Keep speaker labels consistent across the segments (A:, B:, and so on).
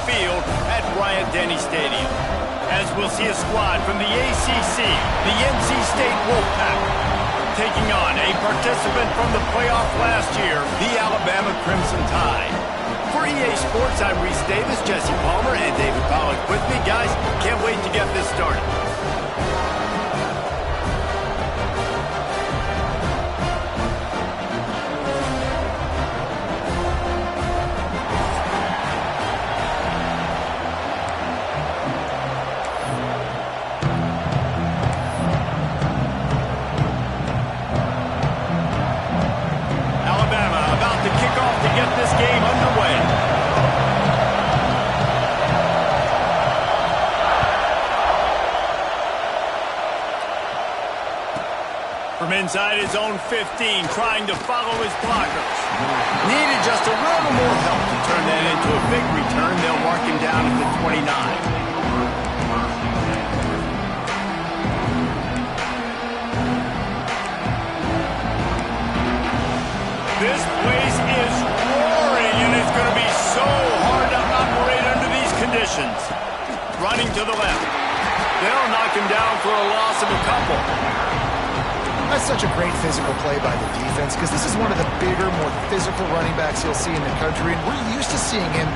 A: field at Bryant-Denny Stadium. As we'll see a squad from the ACC, the NC State Wolfpack, taking on a participant from the playoff last year, the Alabama Crimson Tide. For EA Sports, I'm Reese Davis, Jesse Palmer, and David Pollack with me. Guys, can't wait to get this started. Inside his own 15, trying to follow his blockers. Needed just a little more help to turn that into a big return. They'll mark him down at the 29. This place is roaring, and it's going to be so hard to operate under these conditions. Running to the left. They'll knock him down for a loss of a couple.
B: That's such a great physical play by the defense because this is one of the bigger, more physical running backs you'll see in the country, and we're used to seeing him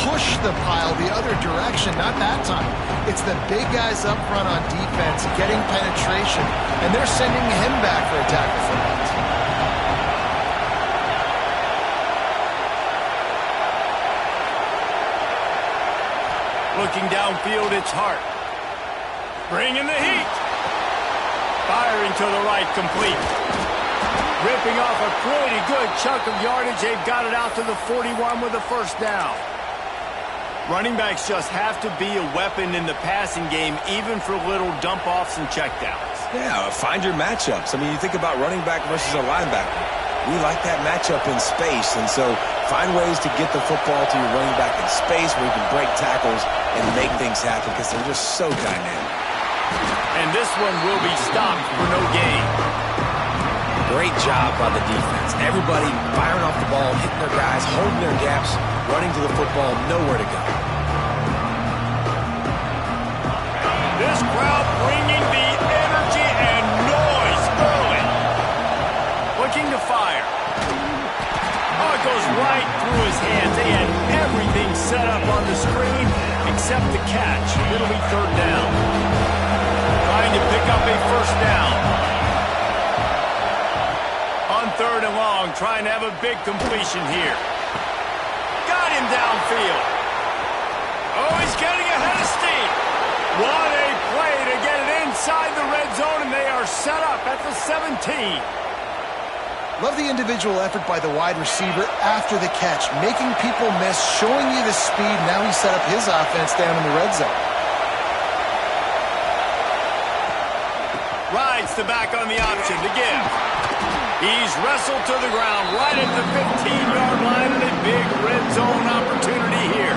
B: push the pile the other direction. Not that time. It's the big guys up front on defense getting penetration, and they're sending him back for a tackle for that.
A: Looking downfield, it's Hart. Bringing the heat. Firing to the right, complete. Ripping off a pretty good chunk of yardage. They've got it out to the 41 with a first down. Running backs just have to be a weapon in the passing game, even for little dump-offs and checkdowns.
C: Yeah, find your matchups. I mean, you think about running back versus a linebacker. We like that matchup in space, and so find ways to get the football to your running back in space where you can break tackles and make things happen because they're just so dynamic.
A: And this one will be stopped for no gain.
C: Great job by the defense. Everybody firing off the ball, hitting their guys, holding their gaps, running to the football, nowhere to go.
A: This crowd bringing the energy and noise early. Looking to fire. Oh, it goes right through his hands. They had everything set up on the screen except the catch. It'll be third down. Trying to pick up a first down. On third and long, trying to have a big completion here. Got him downfield. Oh, he's getting ahead of steam. What a play to get it inside the red zone, and they are set up at the 17.
B: Love the individual effort by the wide receiver after the catch, making people miss, showing you the speed. Now he set up his offense down in the red zone.
A: Rides the back on the option to give. He's wrestled to the ground right at the 15-yard line, and a big red zone opportunity here.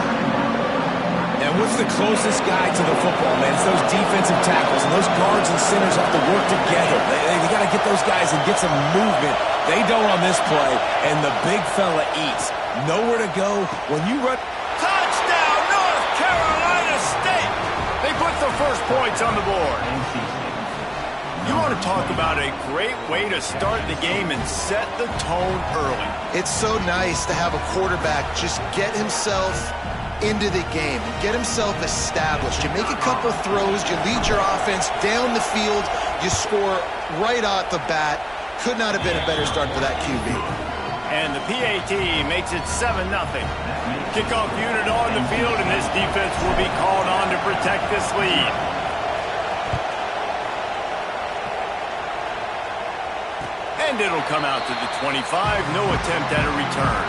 C: And what's the closest guy to the football, man? It's those defensive tackles, and those guards and centers have to work together. They got to get those guys and get some movement. They don't on this play, and the big fella eats. Nowhere to go when you run.
A: Touchdown, North Carolina State! They put the first points on the board. You want to talk about a great way to start the game and set the tone early.
B: It's so nice to have a quarterback just get himself into the game, get himself established. You make a couple throws, you lead your offense down the field, you score right off the bat. Could not have been a better start for that QB.
A: And the PAT makes it 7-0. Kickoff unit on the field, and this defense will be called on to protect this lead. And it'll come out to the 25. No attempt at a return.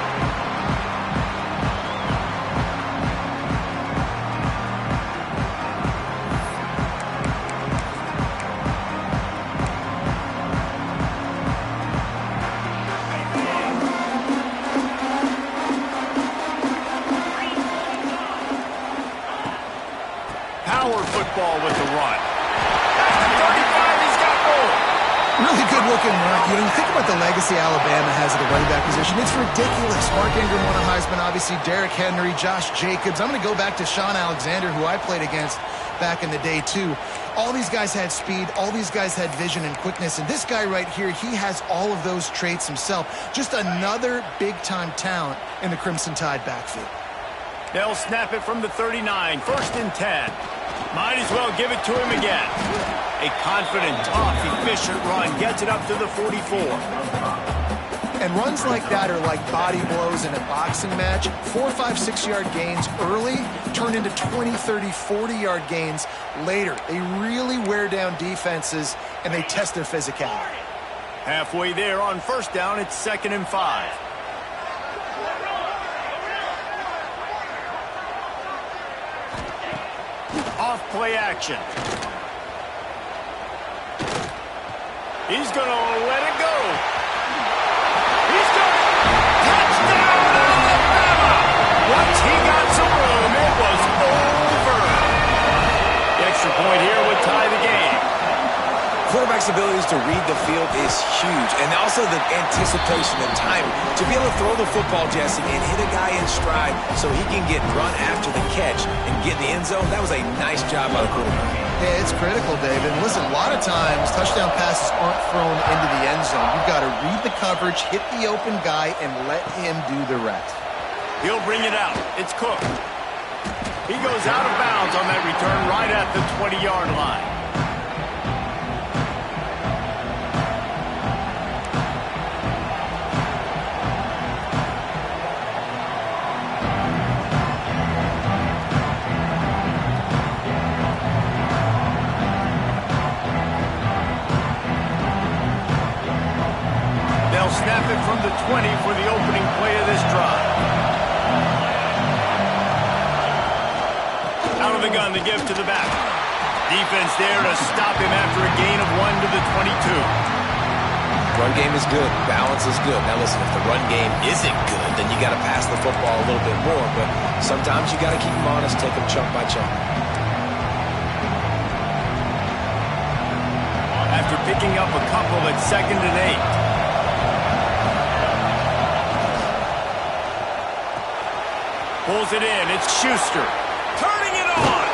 A: Power football with the run. That's the 35. He's got more.
B: Really good looking run. You know, you think about the legacy Alabama has at the running back position. It's ridiculous. Mark Ingram won a Heisman, obviously Derrick Henry, Josh Jacobs. I'm going to go back to Sean Alexander, who I played against back in the day too. All these guys had speed. All these guys had vision and quickness. And this guy right here, he has all of those traits himself. Just another big-time talent in the Crimson Tide backfield.
A: They'll snap it from the 39, 1st and 10. Might as well give it to him again. A confident, tough, efficient run gets it up to the 44.
B: And runs like that are like body blows in a boxing match. 4, 5, 6-yard gains early turn into 20, 30, 40-yard gains later. They really wear down defenses, and they test their physicality.
A: Halfway there on 1st down, it's 2nd and 5. Off play action. He's going to let it go. He's got it. Touchdown, Alabama! Once he got some room, it was over. The extra point here would tie the game.
C: Quarterback's abilities to read the field is huge, and also the anticipation and timing. To be able to throw the football, Jesse, and hit a guy in stride so he can get run after the catch and get in the end zone, that was a nice job by the quarterback.
B: Yeah, it's critical, David. And listen, a lot of times touchdown passes aren't thrown into the end zone. You've got to read the coverage, hit the open guy, and let him do the rest.
A: He'll bring it out. It's Cook. He goes out of bounds on that return right at the 20-yard line. Snap it from the 20 for the opening play of this drive. Out of the gun, the give to the back. Defense there to stop him after a gain of 1 to the 22.
C: Run game is good. Balance is good. Now listen, if the run game isn't good, then you got to pass the football a little bit more. But sometimes you got to keep them honest, take them chunk by chunk.
A: After picking up a couple at 2nd and 8. Pulls it in. It's Schuster. Turning it on.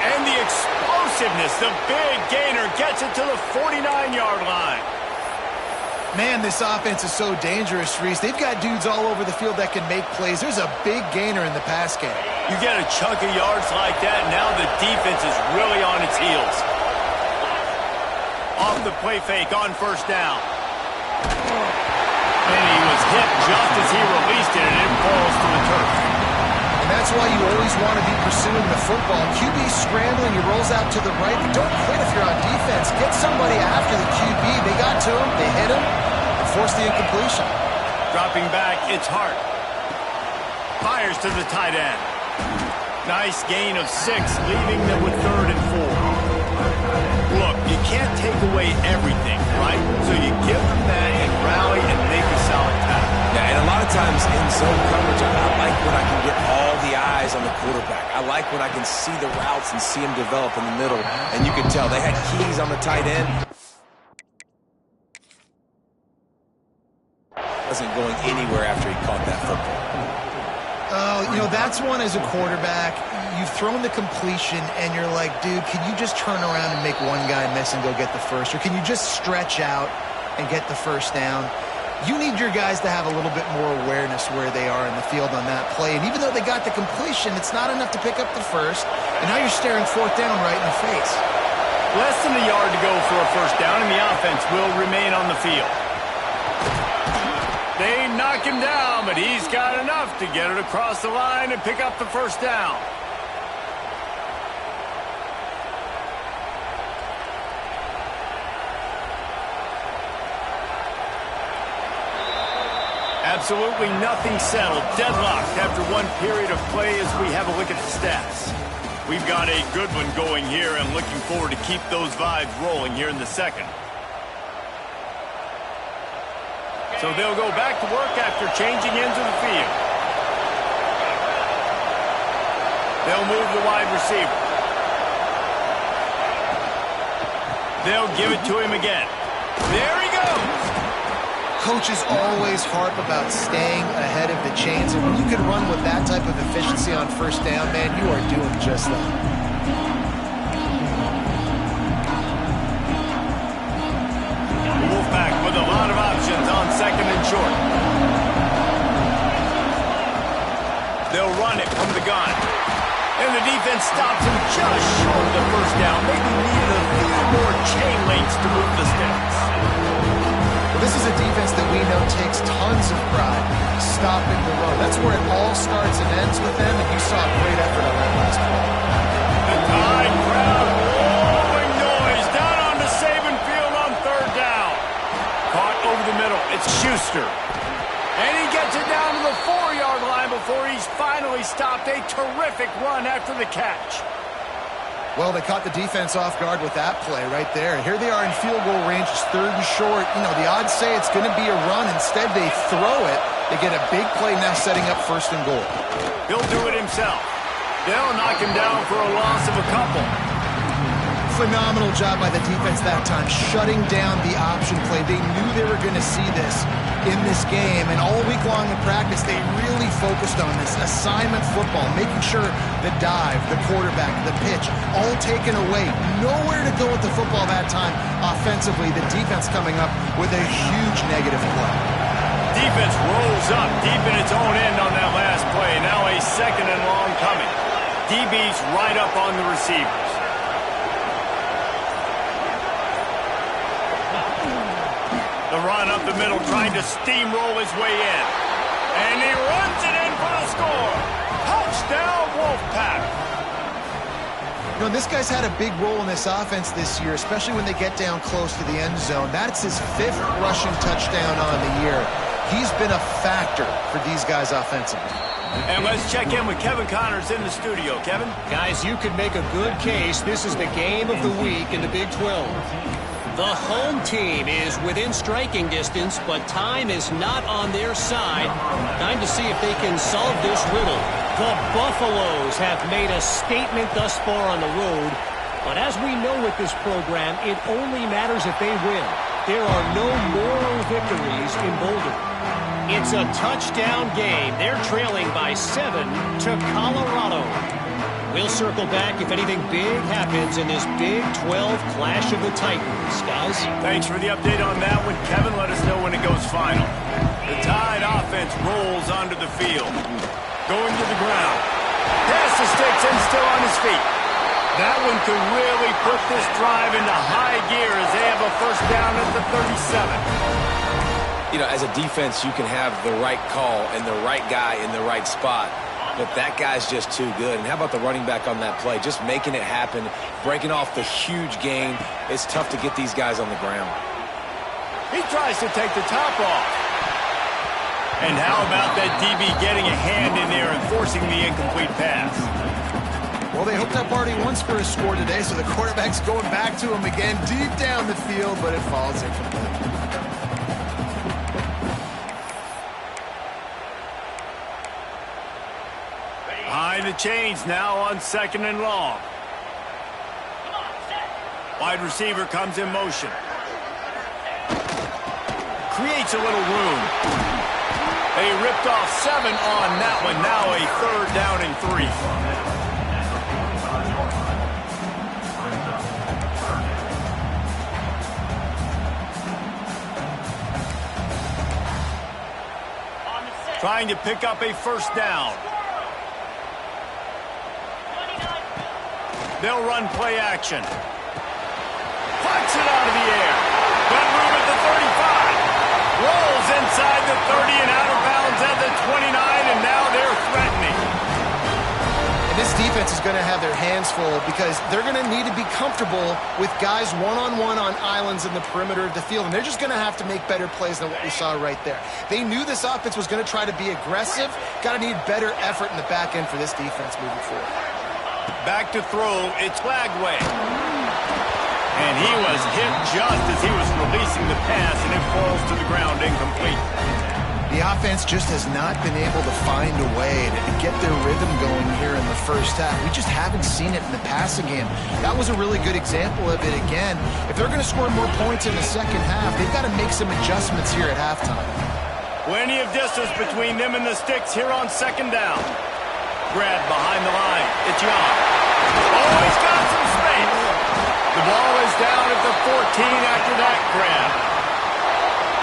A: And the explosiveness, the big gainer gets it to the 49-yard line.
B: Man, this offense is so dangerous, Reese. They've got dudes all over the field that can make plays. There's a big gainer in the pass game.
A: You get a chunk of yards like that, now the defense is really on its heels. Off the play fake on 1st down. And he was hit just as he released it, and it falls to the turf.
B: That's why you always want to be pursuing the football. QB scrambling, he rolls out to the right. Don't quit if you're on defense. Get somebody after the QB. They got to him, they hit him, and forced the incompletion.
A: Dropping back, it's Hart. Fires to the tight end. Nice gain of 6, leaving them with 3rd and 4. Look, you can't take away everything, right? So you give them that and rally and make a solid tackle.
C: Yeah, and a lot of times in zone coverage, I like when I can get all the eyes on the quarterback. I like when I can see the routes and see him develop in the middle. And you can tell they had keys on the tight end. Wasn't going anywhere after he caught that football.
B: Oh, you know, that's one as a quarterback. You've thrown the completion, and you're like, dude, can you just turn around and make one guy miss and go get the first? Or can you just stretch out and get the 1st down? You need your guys to have a little bit more awareness where they are in the field on that play. And even though they got the completion, it's not enough to pick up the 1st. And now you're staring 4th down right in the face.
A: Less than a yard to go for a 1st down, and the offense will remain on the field. They knock him down, but he's got enough to get it across the line and pick up the 1st down. Absolutely nothing settled. Deadlocked after one period of play as we have a look at the stats. We've got a good one going here and looking forward to keep those vibes rolling here in the 2nd. So they'll go back to work after changing into the field. They'll move the wide receiver. They'll give it to him again. There he goes.
B: Coaches always harp about staying ahead of the chains, and when you can run with that type of efficiency on first down, man, you are doing just that.
A: Wolfpack with a lot of options on second and short. They'll run it from the gun. And the defense stops him just short of the first down. Maybe needed a few more chain links to move the sticks.
B: Well, this is a defense that we know takes tons of pride stopping the run. That's where it all starts and ends with them, and you saw great effort on that last play.
A: The Tide crowd roaring noise down onto Saban Field on third down. Caught over the middle. It's Schuster. And he gets it down to the 4-yard line before he's finally stopped. A terrific run after the catch.
B: Well, they caught the defense off guard with that play right there. Here they are in field goal range. It's third and short. You know, the odds say it's going to be a run. Instead, they throw it. They get a big play now setting up first and goal.
A: He'll do it himself. They'll knock him down for a loss of a couple.
B: Phenomenal job by the defense that time, shutting down the option play. They knew they were going to see this in this game, and all week long in practice, they really focused on this assignment football, making sure the dive, the quarterback, the pitch, all taken away. Nowhere to go with the football that time offensively. The defense coming up with a huge negative play.
A: Defense rolls up deep in its own end on that last play. Now a second and long coming. DB's right up on the receivers. The run up the middle, trying to steamroll his way in. And he runs it in for the score. Touchdown, Wolfpack.
B: You know, this guy's had a big role in this offense this year, especially when they get down close to the end zone. That's his 5th rushing touchdown on the year. He's been a factor for these guys offensively.
A: And let's check in with Kevin Connors in the studio. Kevin?
D: Guys, you could make a good case. This is the game of the week in the Big 12. The home team is within striking distance, but time is not on their side. Time to see if they can solve this riddle. The Buffaloes have made a statement thus far on the road, but as we know with this program, it only matters if they win. There are no moral victories in Boulder. It's a touchdown game. They're trailing by 7 to Colorado. We'll circle back if anything big happens in this Big 12 Clash of the Titans. Guys?
A: Thanks for the update on that one, Kevin. Let us know when it goes final. The Tide offense rolls onto the field. Going to the ground. Pass the sticks and still on his feet. That one could really put this drive into high gear as they have a first down at the 37.
C: You know, as a defense, you can have the right call and the right guy in the right spot. But that guy's just too good. And how about the running back on that play? Just making it happen, breaking off the huge gain. It's tough to get these guys on the ground.
A: He tries to take the top off. And how about that DB getting a hand in there and forcing the incomplete pass?
B: Well, they hooked up already once for a score today, so the quarterback's going back to him again deep down the field, but it falls incomplete.
A: Behind the chains now on second and long. Wide receiver comes in motion. Creates a little room. They ripped off 7 on that one. Now a third down and 3. Trying to pick up a first down. They'll run play action. Puts it out of the air. Got room at the 35. Rolls inside the 30 and out of bounds at the 29, and now they're threatening.
B: And this defense is going to have their hands full because they're going to need to be comfortable with guys one-on-one on islands in the perimeter of the field, and they're just going to have to make better plays than what we saw right there. They knew this offense was going to try to be aggressive. Got to need better effort in the back end for this defense moving forward.
A: Back to throw, it's Flagway. And he was hit just as he was releasing the pass, and it falls to the ground incomplete.
B: The offense just has not been able to find a way to get their rhythm going here in the first half. We just haven't seen it in the passing game. That was a really good example of it again. If they're going to score more points in the second half, they've got to make some adjustments here at halftime.
A: Plenty of distance between them and the sticks here on second down. Grab behind the line. It's Young. Oh, he's got some space. The ball is down at the 14 after that grab.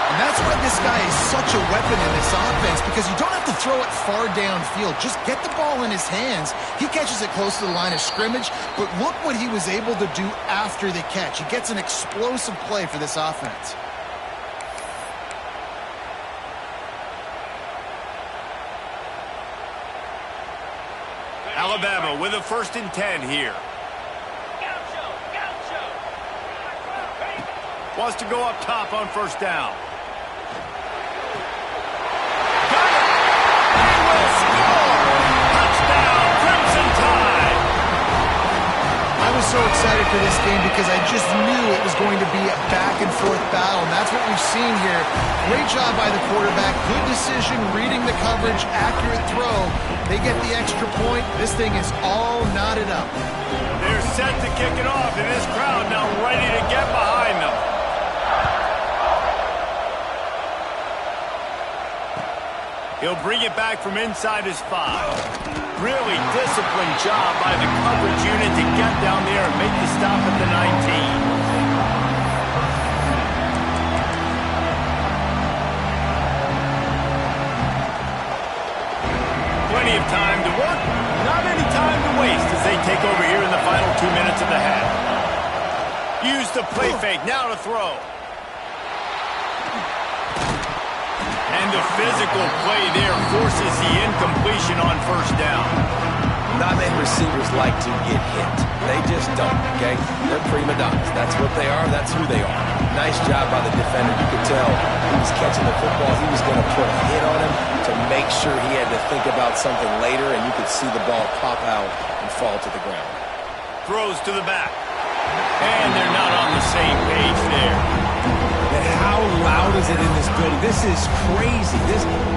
B: And that's why this guy is such a weapon in this offense, because you don't have to throw it far downfield. Just get the ball in his hands. He catches it close to the line of scrimmage, but look what he was able to do after the catch. He gets an explosive play for this offense.
A: Alabama with a 1st and 10 here. Wants to go up top on 1st down.
B: I was so excited for this game because I just knew it was going to be a back-and-forth battle, and that's what we've seen here. Great job by the quarterback, good decision, reading the coverage, accurate throw. They get the extra point. This thing is all knotted up.
A: They're set to kick it off, and this crowd now ready to get behind them. He'll bring it back from inside his 5. Really disciplined job by the coverage unit to get down there and make the stop at the 19. Plenty of time to work, not any time to waste as they take over here in the final 2 minutes of the half. Use the play fake, now to throw. And the physical play there forces the incompletion on 1st down.
C: Not many receivers like to get hit. They just don't, okay? They're prima donnas. That's what they are. That's who they are. Nice job by the defender. You could tell he was catching the football. He was going to put a hit on him to make sure he had to think about something later, and you could see the ball pop out and fall to the ground.
A: Throws to the back. And they're not on the same page there.
C: And how loud is it in this building? This is crazy.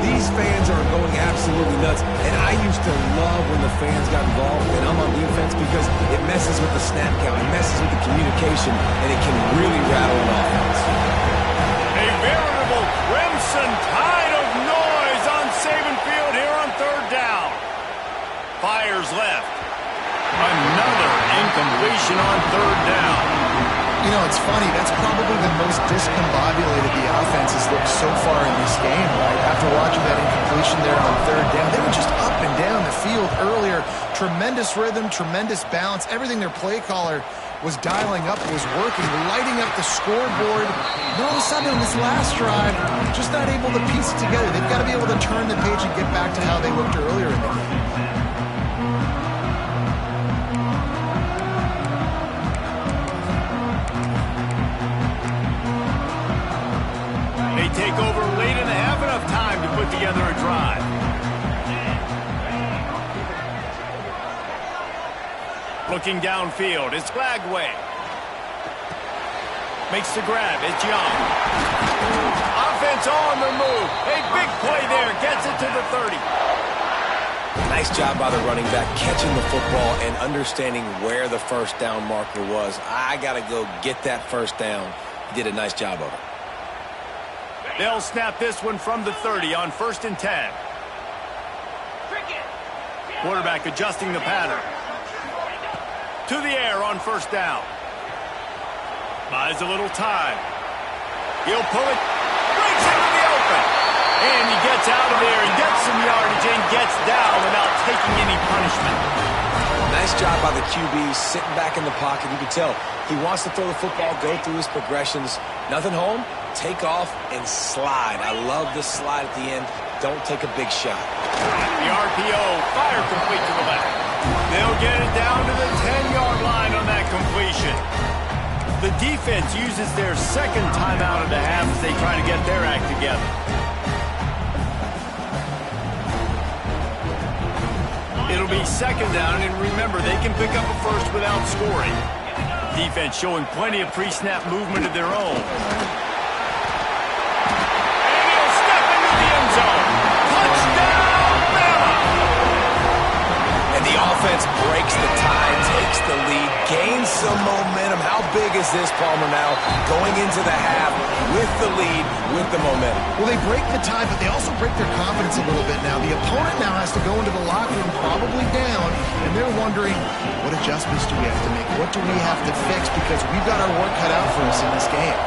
C: These fans are going absolutely nuts. And I used to love when the fans got involved, and I'm on defense, because it messes with the snap count. It messes with the communication, and it can really rattle an offense.
A: A veritable crimson tide of noise on Saban Field here on 3rd down. Fires left. Another incompletion on 3rd down.
B: You know, it's funny. That's probably the most discombobulated the offense has looked so far in this game, right? After watching that incompletion there on 3rd down, they were just up and down the field earlier. Tremendous rhythm, tremendous balance. Everything their play caller was dialing up was working, lighting up the scoreboard. And all of a sudden, on this last drive, just not able to piece it together. They've got to be able to turn the page and get back to how they looked earlier in the game.
A: Take over late in the half, enough time to put together a drive. Looking downfield, it's Flagway. Makes the grab, it's Young. Offense on the move. A big play there, gets it to the 30.
C: Nice job by the running back, catching the football and understanding where the 1st down marker was. I got to go get that 1st down. He did a nice job of it.
A: They'll snap this one from the 30 on 1st and 10. Quarterback adjusting the pattern. To the air on 1st down. Buys a little time. He'll pull it. Breaks into the open. And he gets out of there and gets some yardage and gets down without taking any punishment.
C: Nice job by the QB, sitting back in the pocket. You can tell he wants to throw the football, go through his progressions. Nothing home, take off, and slide. I love the slide at the end. Don't take a big shot.
A: The RPO, fire complete to the back. They'll get it down to the 10-yard line on that completion. The defense uses their 2nd timeout of the half as they try to get their act together. It'll be 2nd down, and remember, they can pick up a first without scoring. Defense showing plenty of pre-snap movement of their own. And he'll step into the end zone.
C: offense breaks the tie, takes the lead, gains some momentum. How big is this, Palmer, now going into the half with the lead, with the momentum?
B: Well, they break the tie, but they also break their confidence a little bit now. The opponent now has to go into the locker room probably down, and they're wondering, what adjustments do we have to make? What do we have to fix? Because we've got our work cut out for us in this game.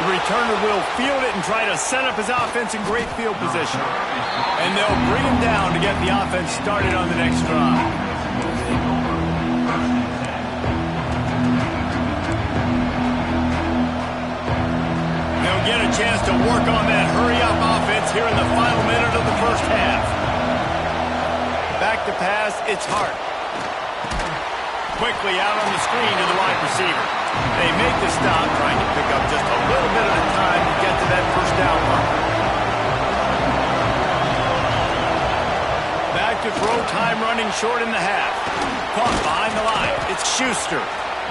A: The returner will field it and try to set up his offense in great field position. And they'll bring him down to get the offense started on the next drive. They'll get a chance to work on that hurry-up offense here in the final minute of the first half. Back to pass, it's Hart. Quickly out on the screen to the wide receiver. They make the stop, trying to pick up just a little bit at a time to get to that first down mark. Back to throw, time running short in the half. Caught behind the line. It's Schuster.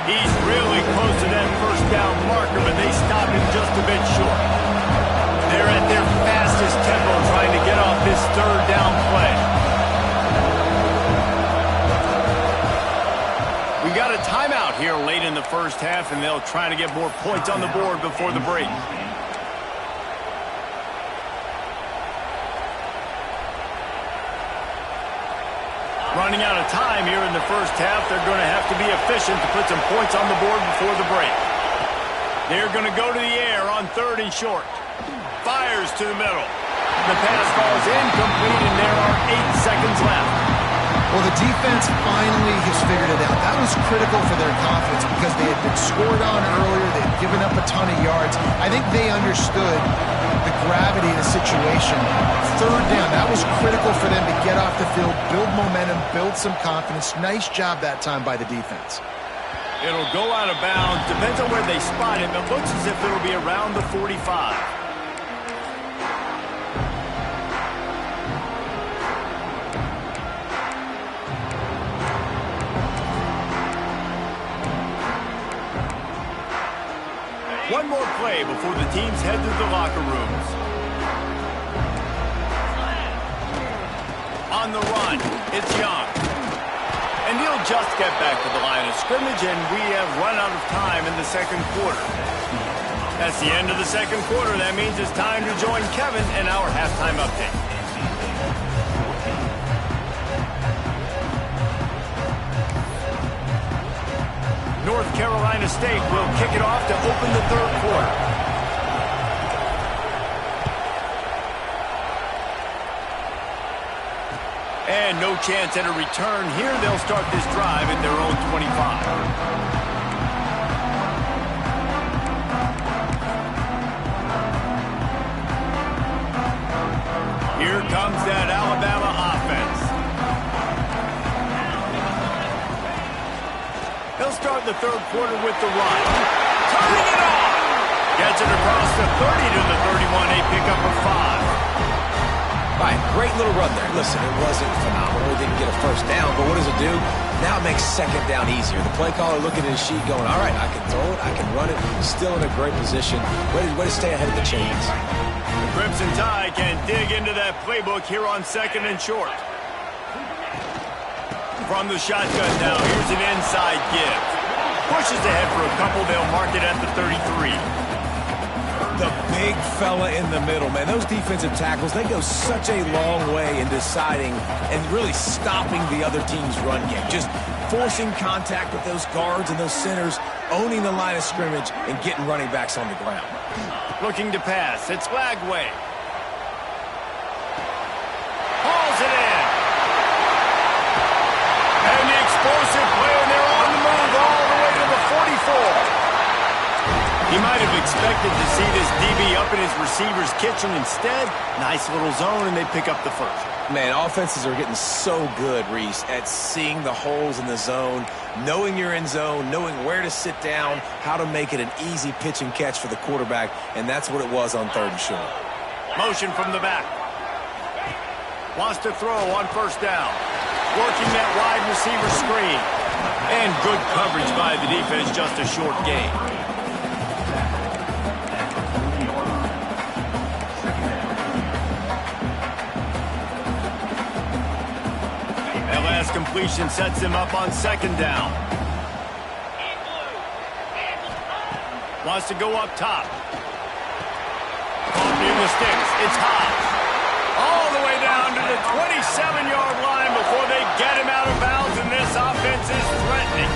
A: He's really close to that first down marker, but they stop him just a bit short. They're at their fastest tempo trying to get off this third down play. We got a timeout here late in the first half, and they'll try to get more points on the board before the break. Running out of time here in the first half, they're going to have to be efficient to put some points on the board before the break. They're going to go to the air on 3rd and short. Fires to the middle. The pass falls incomplete, and there are 8 seconds left.
B: Well, the defense finally has figured it out. That was critical for their confidence because they had been scored on earlier. They had given up a ton of yards. I think they understood the gravity of the situation. 3rd down, that was critical for them to get off the field, build momentum, build some confidence. Nice job that time by the defense.
A: It'll go out of bounds. Depends on where they spot it. It looks as if it'll be around the 45. One more play before the teams head to the locker rooms. On the run, it's Young. And he'll just get back to the line of scrimmage, and we have run out of time in the second quarter. That's the end of the second quarter. That means it's time to join Kevin in our halftime update. North Carolina State will kick it off to open the third quarter. And no chance at a return here. They'll start this drive at their own 25. Here comes that Alabama offense. They'll start the third quarter with the run. Turning it on! Gets it across the 30 to the 31. A pickup of 5.
C: All right, great little run there. Listen, it wasn't phenomenal. It didn't get a first down, but what does it do? Now it makes second down easier. The play caller looking at his sheet going, all right, I can throw it, I can run it. Still in a great position. Way to stay ahead of the chains.
A: The Crimson Tide can dig into that playbook here on 2nd and short. From the shotgun now, here's an inside give. Pushes ahead for a couple. They'll mark it at the 33.
C: The big fella in the middle, man. Those defensive tackles, they go such a long way in deciding and really stopping the other team's run game. Just forcing contact with those guards and those centers, owning the line of scrimmage, and getting running backs on the ground.
A: Looking to pass. It's Lagway. Hauls it in. And the explosive play, and they're on the move all the way to the 44. He might have expected to see this DB up in his receiver's kitchen. Instead, nice little zone, and they pick up the first.
C: Man, offenses are getting so good, Reese, at seeing the holes in the zone, knowing you're in zone, knowing where to sit down, how to make it an easy pitch and catch for the quarterback, and that's what it was on 3rd and short.
A: Motion from the back. Wants to throw on first down. Working that wide receiver screen. And good coverage by the defense, just a short gain. pass completion sets him up on second down. Wants to go up top. Caught near the sticks. It's Hobbs. All the way down to the 27-yard line before they get him out of bounds, and this offense is threatening.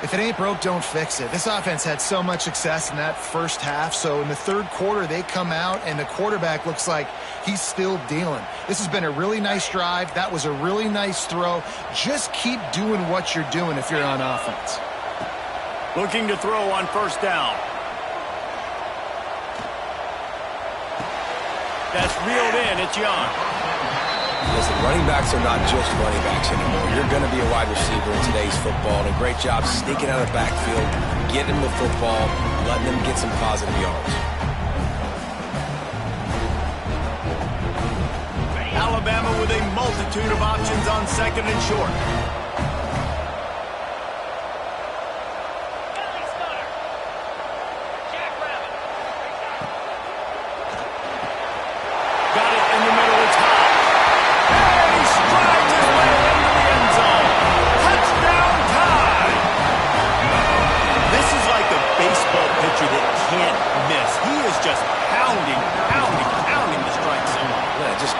B: If it ain't broke, don't fix it. This offense had so much success in that first half, so in the third quarter, they come out, and the quarterback looks like he's still dealing. This has been a really nice drive. That was a really nice throw. Just keep doing what you're doing if you're on offense.
A: Looking to throw on first down. That's reeled in. It's Young.
C: Listen, running backs are not just running backs anymore. You're going to be a wide receiver in today's football, and a great job sneaking out of the backfield, getting the football, letting them get some positive yards.
A: Alabama with a multitude of options on second and short.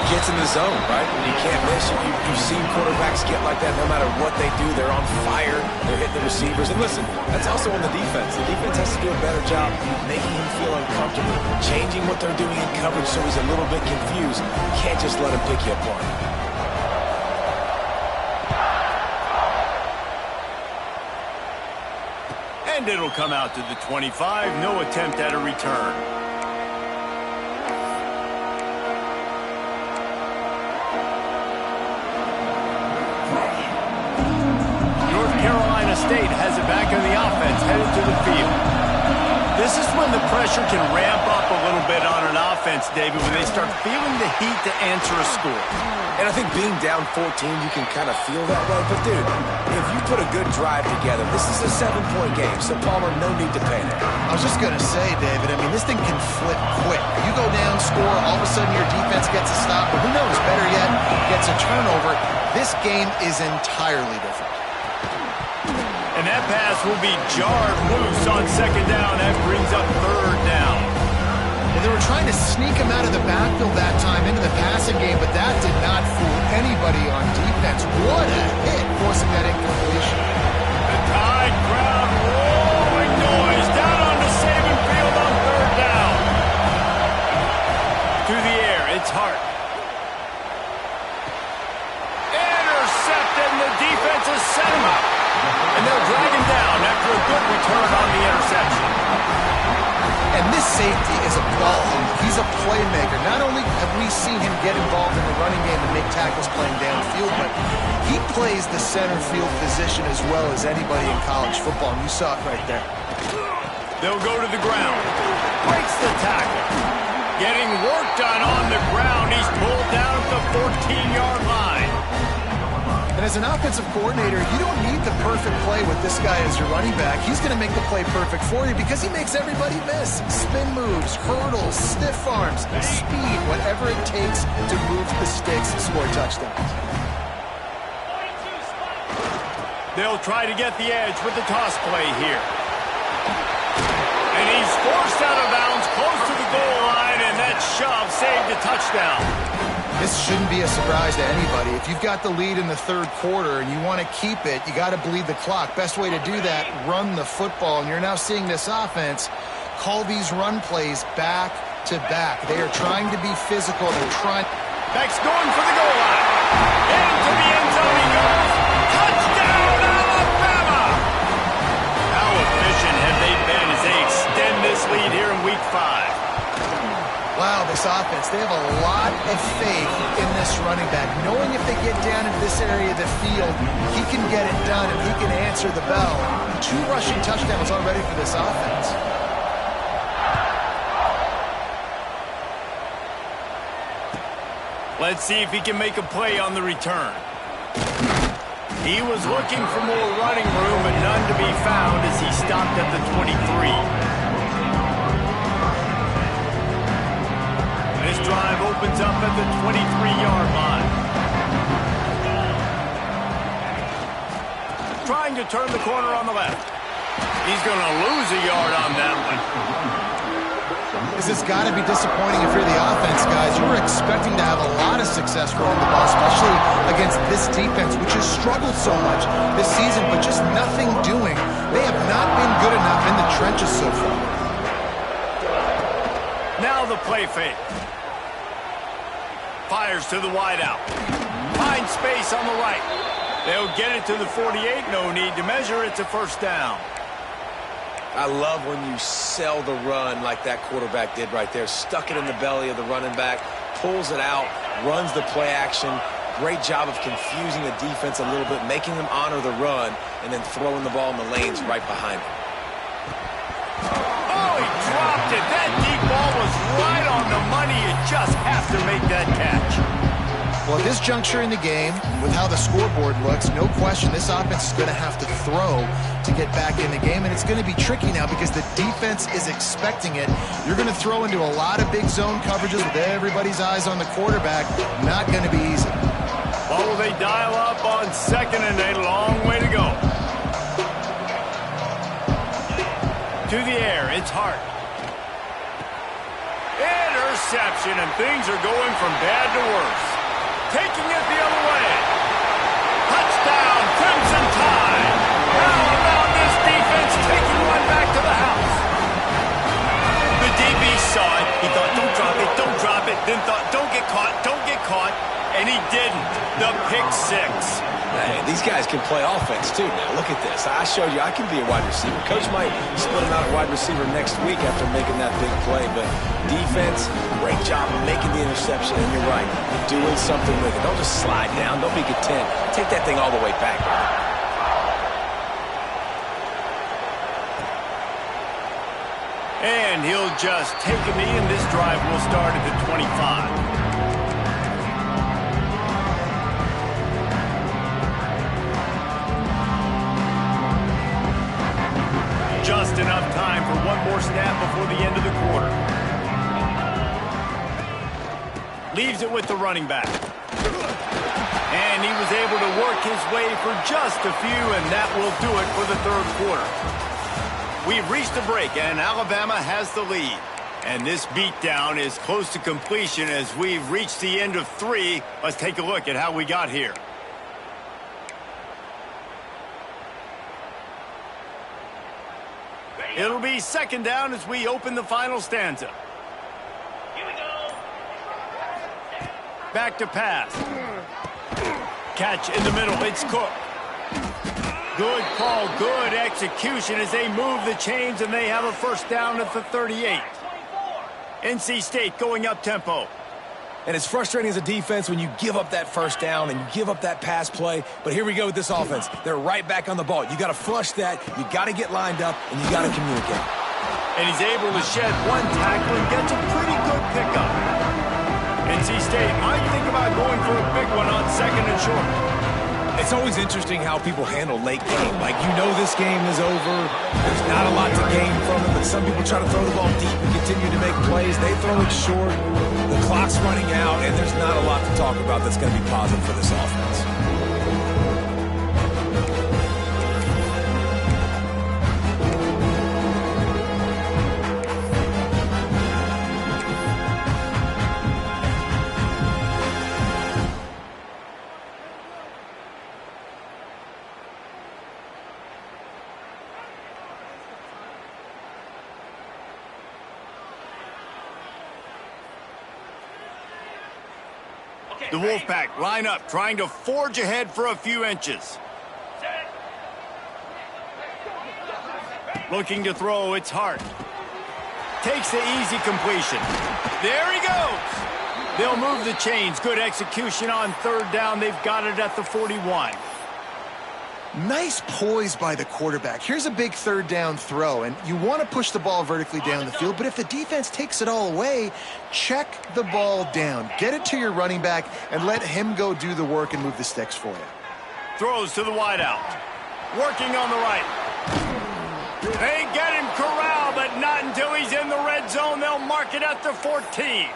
C: Gets in the zone, right? When you can't miss, you've seen quarterbacks get like that no matter what they do. They're on fire. They're hitting the receivers. And listen, that's also on the defense. The defense has to do a better job making him feel uncomfortable, changing what they're doing in coverage so he's a little bit confused. You can't just let him pick you apart.
A: And it'll come out to the 25. No attempt at a return. State has it back in the offense, headed to the field. This is when the pressure can ramp up a little bit on an offense, David, when they start feeling the heat to answer a score.
C: And I think being down 14, you can kind of feel that way. But, dude, if you put a good drive together, this is a 7-point game, so Palmer, no need to panic.
B: I was just going to say, David, I mean, this thing can flip quick. You go down, score, all of a sudden your defense gets a stop, but who knows, better yet, gets a turnover. This game is entirely different.
A: And that pass will be jarred loose on second down. That brings up third down.
B: Well, they were trying to sneak him out of the backfield that time into the passing game, but that did not fool anybody on defense. What a hit, forcing that incompletion.
A: The Tide crowd roaring noise down onto Saban Field on third down. Through the air, it's Hart. Intercepted, and the defense has set him up. And they'll drag him down after a good return on the interception.
B: And this safety is a ball hawk. He's a playmaker. Not only have we seen him get involved in the running game and make tackles playing downfield, but he plays the center field position as well as anybody in college football, and you saw it right there.
A: They'll go to the ground. Breaks the tackle. Getting work done on the ground. He's pulled down at the 14-yard line.
B: And as an offensive coordinator, you don't need the perfect play with this guy as your running back. He's going to make the play perfect for you because he makes everybody miss. Spin moves, hurdles, stiff arms, speed, whatever it takes to move the sticks and score touchdowns.
A: They'll try to get the edge with the toss play here. And he's forced out of bounds close to the goal line, and that shove saved a touchdown.
B: This shouldn't be a surprise to anybody. If you've got the lead in the third quarter and you want to keep it, you got to bleed the clock. Best way to do that, run the football. And you're now seeing this offense call these run plays back to back. They are trying to be physical. They're trying.
A: Beck's going for the goal line. Into the end zone he goes. Touchdown, Alabama! How efficient have they been as they extend this lead here in Week 5?
B: Wow, this offense, they have a lot of faith in this running back, knowing if they get down into this area of the field, he can get it done and he can answer the bell. 2 rushing touchdowns already for this offense.
A: Let's see if he can make a play on the return. He was looking for more running room, but none to be found as he stopped at the 23. This drive opens up at the 23-yard line. to turn the corner on the left. He's going to lose a yard on that one.
B: This has got to be disappointing if you're the offense, guys. You were expecting to have a lot of success running the ball, especially against this defense, which has struggled so much this season, but just nothing doing. They have not been good enough in the trenches so far.
A: Now the play fake. Fires to the wideout. Finds space on the right. They'll get it to the 48. No need to measure. It's a first down.
C: I love when you sell the run like that quarterback did right there. Stuck it in the belly of the running back, pulls it out, runs the play action. Great job of confusing the defense a little bit, making them honor the run, and then throwing the ball in the lanes right behind him.
A: Oh, he dropped it. That deep ball was right on the money. You just have to make that catch.
B: Well, at this juncture in the game, with how the scoreboard looks, no question this offense is going to have to throw to get back in the game, and it's going to be tricky now because the defense is expecting it. You're going to throw into a lot of big zone coverages with everybody's eyes on the quarterback. Not going to be easy.
A: What will they dial up on second and a long way to go? To the air, it's Hart. Interception, and things are going from bad to worse. Taking it the other way. Touchdown, Crimson Tide. How about this defense taking one back to the house? The DB saw it. He thought, don't drop it. Then thought, don't get caught. And he didn't. The pick six.
C: Hey, these guys can play offense, too. Now, look at this. I showed you I can be a wide receiver. Coach might split him out at wide receiver next week after making that big play. But defense, great job of making the interception. And you're right, you're doing something with it. Don't just slide down. Don't be content. Take that thing all the way back.
A: And he'll just take a knee, and this drive will start at the 25. Just enough time for one more snap before the end of the quarter. Leaves it with the running back. And he was able to work his way for just a few, and that will do it for the third quarter. We've reached a break, and Alabama has the lead. And this beatdown is close to completion as we've reached the end of three. Let's take a look at how we got here. It'll be second down as we open the final stanza. Here we go. Back to pass. Catch in the middle. It's Cook. Good call, good execution as they move the chains, and they have a first down at the 38. NC State going up tempo.
C: And it's frustrating as a defense when you give up that first down and you give up that pass play. But here we go with this offense. They're right back on the ball. You got to flush that. You got to get lined up, and you got to communicate.
A: And he's able to shed one tackle and gets a pretty good pickup. NC State might think about going for a big one on second and short.
C: It's always interesting how people handle late game. Like, you know this game is over. There's not a lot to gain from it, but some people try to throw the ball deep and continue to make plays. They throw it short. The clock's running out, and there's not a lot to talk about that's going to be positive for this offense.
A: The Wolfpack line up, trying to forge ahead for a few inches. Looking to throw, it's Hart. Takes the easy completion. There he goes. They'll move the chains. Good execution on third down. They've got it at the 41.
B: Nice poise by the quarterback. Here's a big third down throw, and you want to push the ball vertically down the field, but if the defense takes it all away, check the ball down. Get it to your running back and let him go do the work and move the sticks for you.
A: Throws to the wideout. Working on the right. They get him corralled, but not until he's in the red zone. They'll mark it at the 14.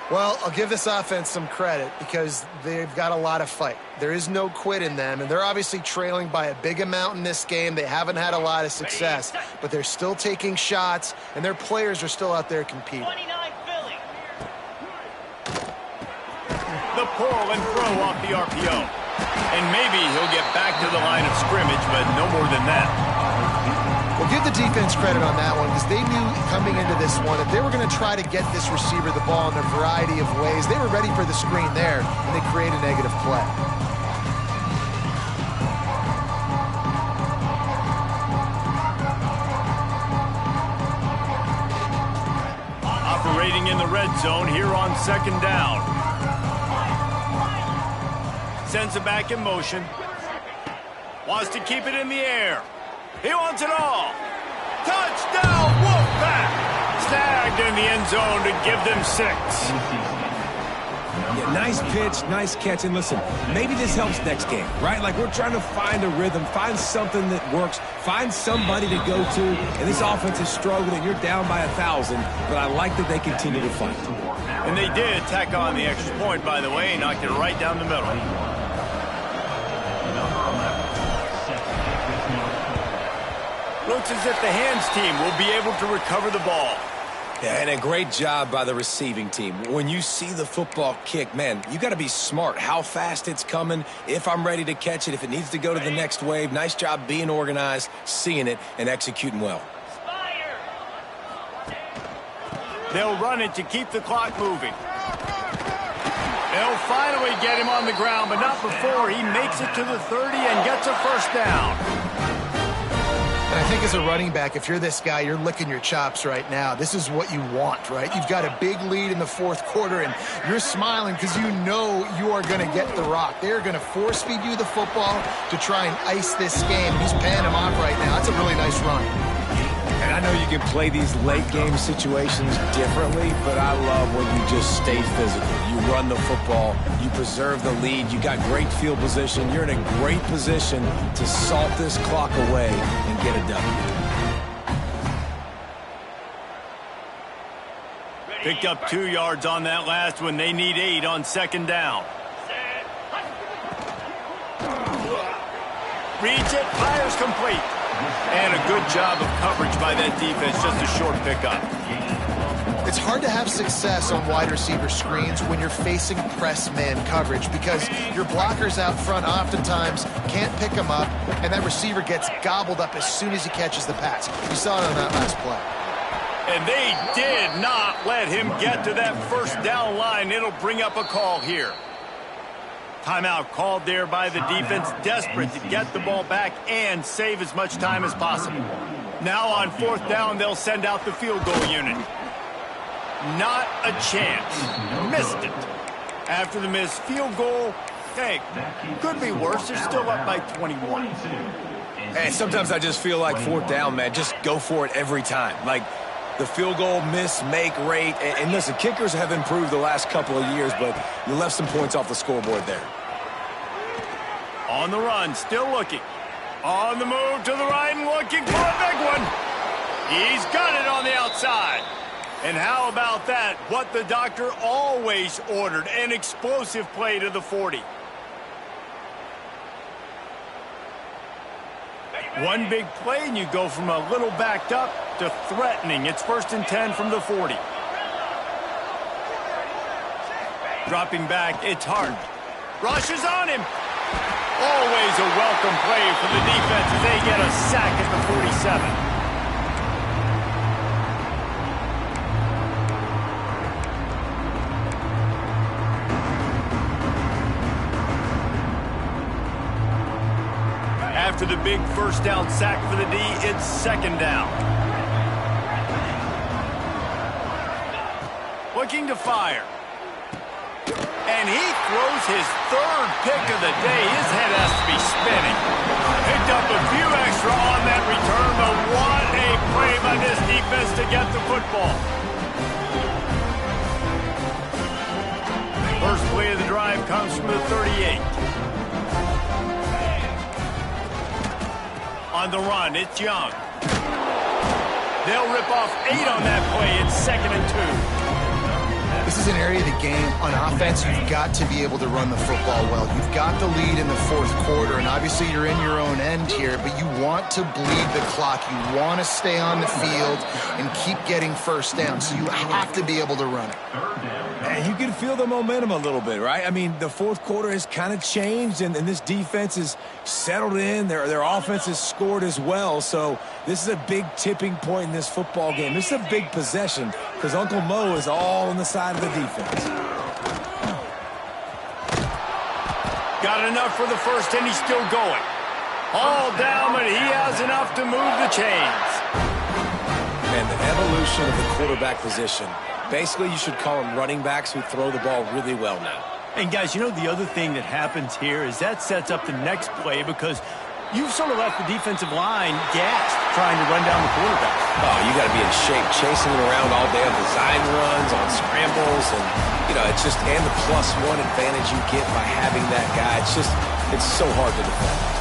B: Well, I'll give this offense some credit because they've got a lot of fight. There is no quit in them, and they're obviously trailing by a big amount in this game. They haven't had a lot of success, but they're still taking shots, and their players are still out there competing.
A: The pull and throw off the RPO. And maybe he'll get back to the line of scrimmage, but no more than that.
B: Well, give the defense credit on that one because they knew coming into this one if they were going to try to get this receiver the ball in a variety of ways, they were ready for the screen there, and they create a negative play.
A: Operating in the red zone here on second down. Sends it back in motion. Wants to keep it in the air. He wants it all. Touchdown, Wolfpack! Snagged in the end zone to give them 6.
C: Yeah, nice pitch, nice catch. And listen, maybe this helps next game, right? Like we're trying to find a rhythm, find something that works, find somebody to go to. And this offense is struggling. You're down by 1,000, but I like that they continue to fight.
A: And they did tack on the extra point, by the way, and knocked it right down the middle. Looks as if the hands team will be able to recover the ball.
C: Yeah, and a great job by the receiving team. When you see the football kick, man, you got to be smart. How fast it's coming, if I'm ready to catch it, if it needs to go to the next wave. Nice job being organized, seeing it, and executing well.
A: They'll run it to keep the clock moving. They'll finally get him on the ground, but not before he makes it to the 30 and gets a first down.
B: And I think as a running back, if you're this guy, you're licking your chops right now. This is what you want, right? You've got a big lead in the fourth quarter, and you're smiling because you know you are going to get the rock. They're going to force-feed you the football to try and ice this game. He's paying him off right now. That's a really nice run.
C: And I know you can play these late-game situations differently, but I love when you just stay physical. You run the football, you preserve the lead, you got great field position, you're in a great position to salt this clock away and get a W.
A: Picked up 2 yards on that last one. They need 8 on second down. Reach it, fires complete. And a good job of coverage by that defense, just a short pickup.
B: It's hard to have success on wide receiver screens when you're facing press man coverage because your blockers out front oftentimes can't pick them up, and that receiver gets gobbled up as soon as he catches the pass. You saw it on that last play.
A: And they did not let him get to that first down line. It'll bring up a call here. Timeout called there by the defense, desperate to get the ball back and save as much time as possible. Now on fourth down, they'll send out the field goal unit. Not a chance. Missed it. After the missed field goal, hey, could be worse. They're still up by 21.
C: Hey, sometimes I just feel like fourth down, man. Just go for it every time. Like the field goal miss, make rate. And listen, kickers have improved the last couple of years, but you left some points off the scoreboard there.
A: On the run, still looking. On the move to the right and looking for a big one. He's got it on the outside. And how about that? What the doctor always ordered, an explosive play to the 40. One big play and you go from a little backed up to threatening. It's 1st and 10 from the 40. Dropping back, it's Hart. Rushes on him. Always a welcome play for the defense as they get a sack at the 47. After the big first down sack for the D, it's second down. Looking to fire. And he throws his 3rd pick of the day. His head has to be spinning. Picked up a few extra on that return, but what a play by this defense to get the football. First play of the drive comes from the 38. On the run, it's Young. They'll rip off 8 on that play. It's 2nd and 2.
B: This is is an area of the game on offense you've got to be able to run the football well. You've got the lead in the fourth quarter, and obviously you're in your own end here, but you want to bleed the clock. You want to stay on the field and keep getting first down, so you have to be able to run it.
C: And you can feel the momentum a little bit, right? I mean, the fourth quarter has kind of changed, and this defense is settled in. Their offense has scored as well, so this is a big tipping point in this football game. This is a big possession because Uncle Mo is all on the side of the defense.
A: Got enough for the first, and he's still going. All down, but he has enough to move the chains.
C: And the evolution of the quarterback position. Basically, you should call them running backs who throw the ball really well now.
A: And, guys, you know the other thing that happens here is that sets up the next play because you've sort of left the defensive line gassed trying to run down the quarterback.
C: Oh, you got to be in shape, chasing him around all day on design runs, on scrambles, and, you know, it's just, and the +1 advantage you get by having that guy. It's so hard to defend.